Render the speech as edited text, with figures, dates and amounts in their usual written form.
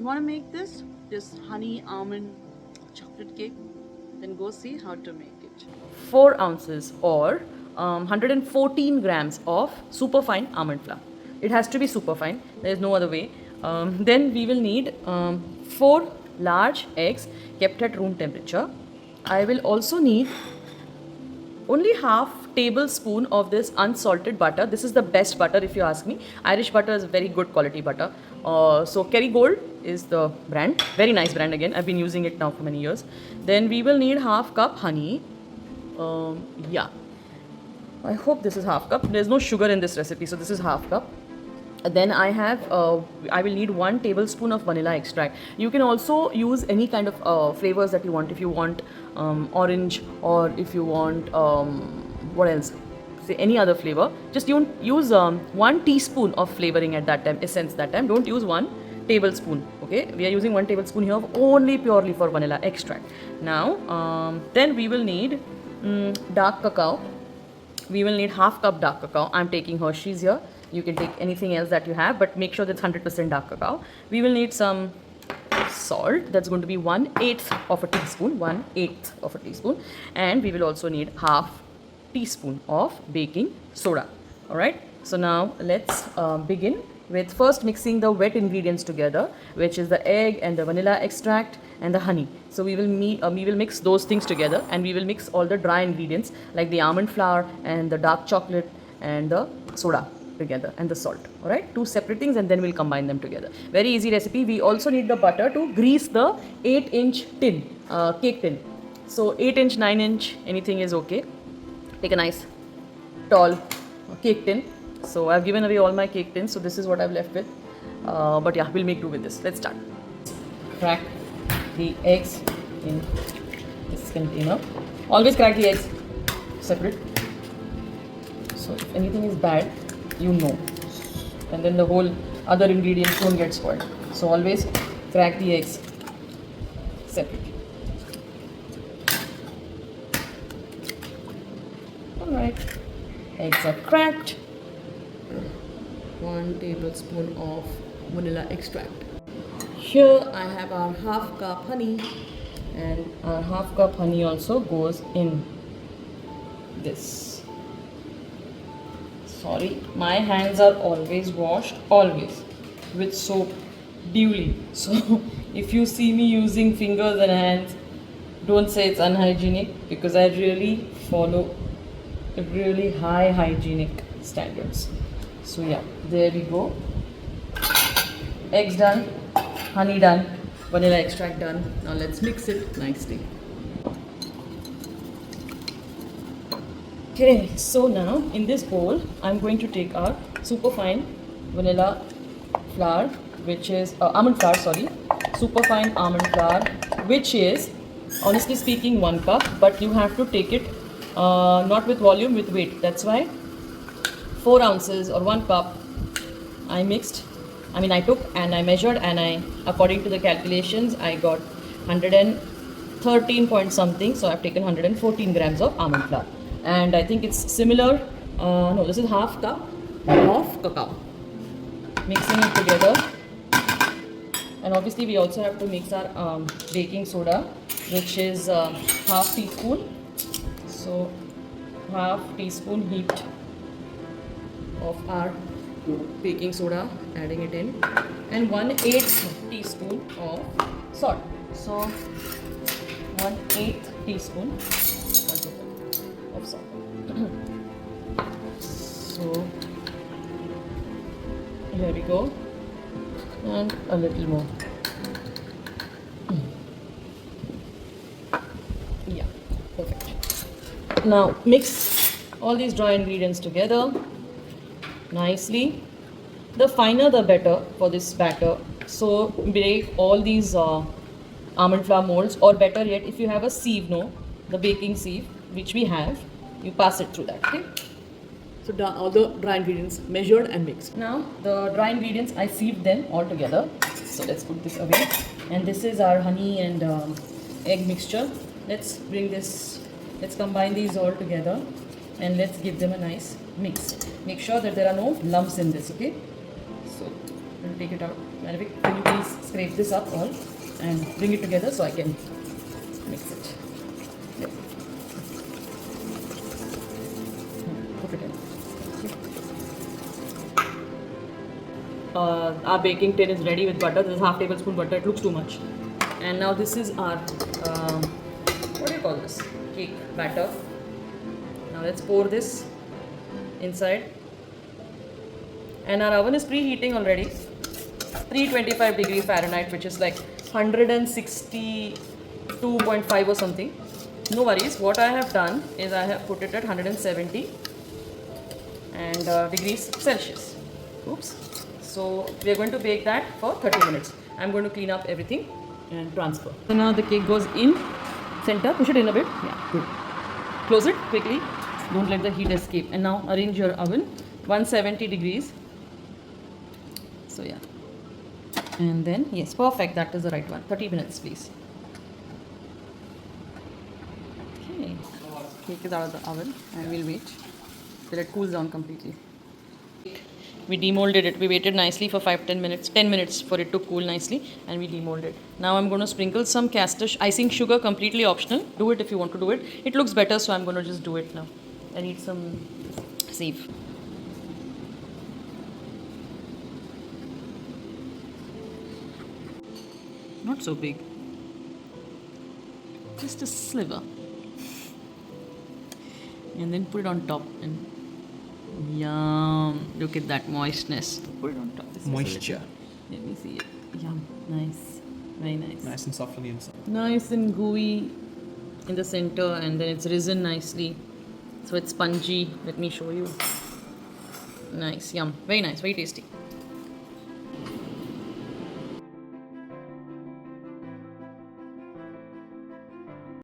want to make this honey almond chocolate cake, then go see how to make it. 4 ounces or 114 grams of superfine almond flour. It has to be superfine, there is no other way. Then we will need 4 large eggs kept at room temperature. I will also need only half tablespoon of this unsalted butter. This is the best butter if you ask me. Irish butter is very good quality butter. So Kerrygold is the brand. Very nice brand again. I've been using it now for many years. Then we will need half cup honey. Yeah. I hope this is half cup. There's no sugar in this recipe, so this is half cup. Then I will need 1 tablespoon of vanilla extract. You can also use any kind of flavors that you want. If you want orange, or if you want what else, say any other flavor, just use 1 teaspoon of flavoring at that time, essence that time. Don't use 1 tablespoon. Okay, we are using 1 tablespoon here only purely for vanilla extract. Now then we will need dark cacao. We will need half cup dark cacao. I'm taking Hershey's here. You can take anything else that you have, but make sure that's 100% dark cacao. We will need some salt. That's going to be 1/8 of a teaspoon. 1/8 of a teaspoon. And we will also need half teaspoon of baking soda. All right. So now let's begin with first mixing the wet ingredients together, which is the egg and the vanilla extract and the honey. So we will mix those things together, and we will mix all the dry ingredients like the almond flour and the dark chocolate and the soda together, and the salt. All right, 2 separate things, and then we'll combine them together. Very easy recipe. We also need the butter to grease the 8-inch tin, cake tin. So 8-inch, 9-inch, anything is okay. Take a nice tall cake tin. So I've given away all my cake tins, so this is what I've left with. But yeah, we'll make do with this. Let's start. Crack the eggs in this container. Always crack the eggs separate. So if anything is bad, you know, and then the whole other ingredients don't get spoiled. So always crack the eggs separately. Alright, eggs are cracked. 1 tablespoon of vanilla extract. Here I have our half cup honey, and our half cup honey also goes in this. Sorry, my hands are always washed, always, with soap duly. So if you see me using fingers and hands, don't say it's unhygienic, because I really follow really high hygienic standards. So yeah, there we go. Eggs done, honey done, vanilla extract done. Now let's mix it nicely. Okay, so now in this bowl, I'm going to take our superfine vanilla flour, which is almond flour, sorry, superfine almond flour, which is, honestly speaking, 1 cup, but you have to take it not with volume, with weight. That's why 4 ounces or 1 cup I took and I measured, and according to the calculations, I got 113 point something, so I've taken 114 grams of almond flour. And I think it's similar, no, this is half cup of cacao. Mixing it together. And obviously we also have to mix our baking soda, which is half teaspoon. So half teaspoon heaped of our baking soda, adding it in, and 1/8 teaspoon of salt. So 1/8 teaspoon of salt. So here we go, and a little more. Yeah, perfect. Now mix all these dry ingredients together nicely. The finer the better for this batter. So break all these almond flour molds, or better yet, if you have a sieve, the baking sieve, which we have, you pass it through that. Okay. So all the dry ingredients measured and mixed. Now the dry ingredients, I sieved them all together. So let's put this away. And this is our honey and egg mixture. Let's combine these all together, and let's give them a nice mix. Make sure that there are no lumps in this, okay? So I'll take it out. Manavik, can you please scrape this up all and bring it together so I can mix it. Yep. Put it in. Our baking tin is ready with butter. This is half tablespoon butter. It looks too much. And now this is our what do you call this? Cake batter. Now let's pour this inside. And our oven is preheating already. 325 degrees Fahrenheit, which is like 162.5 or something. No worries. What I have done is I have put it at 170 and degrees Celsius. Oops. So we are going to bake that for 30 minutes. I'm going to clean up everything and transfer. So now the cake goes in center. Push it in a bit. Yeah, good. Close it quickly. Don't let the heat escape. And now arrange your oven 170 degrees. So yeah. And then yes, perfect. That is the right one. 30 minutes, please. Okay. Cake is out of the oven and we'll wait till it cools down completely. We demolded it. We waited nicely for 5-10 minutes, 10 minutes for it to cool nicely, and we demolded. Now I'm going to sprinkle some castor icing sugar, completely optional. Do it if you want to do it. It looks better, so I'm going to just do it now. I need some sieve. Not so big. Just a sliver. And then put it on top and yum. Look at that moistness. Put it on top. Moisture. Let me see it. Yum. Nice. Very nice. Nice and soft on the inside. Nice and gooey in the center, and then it's risen nicely. So it's spongy. Let me show you. Nice. Yum. Very nice. Very tasty.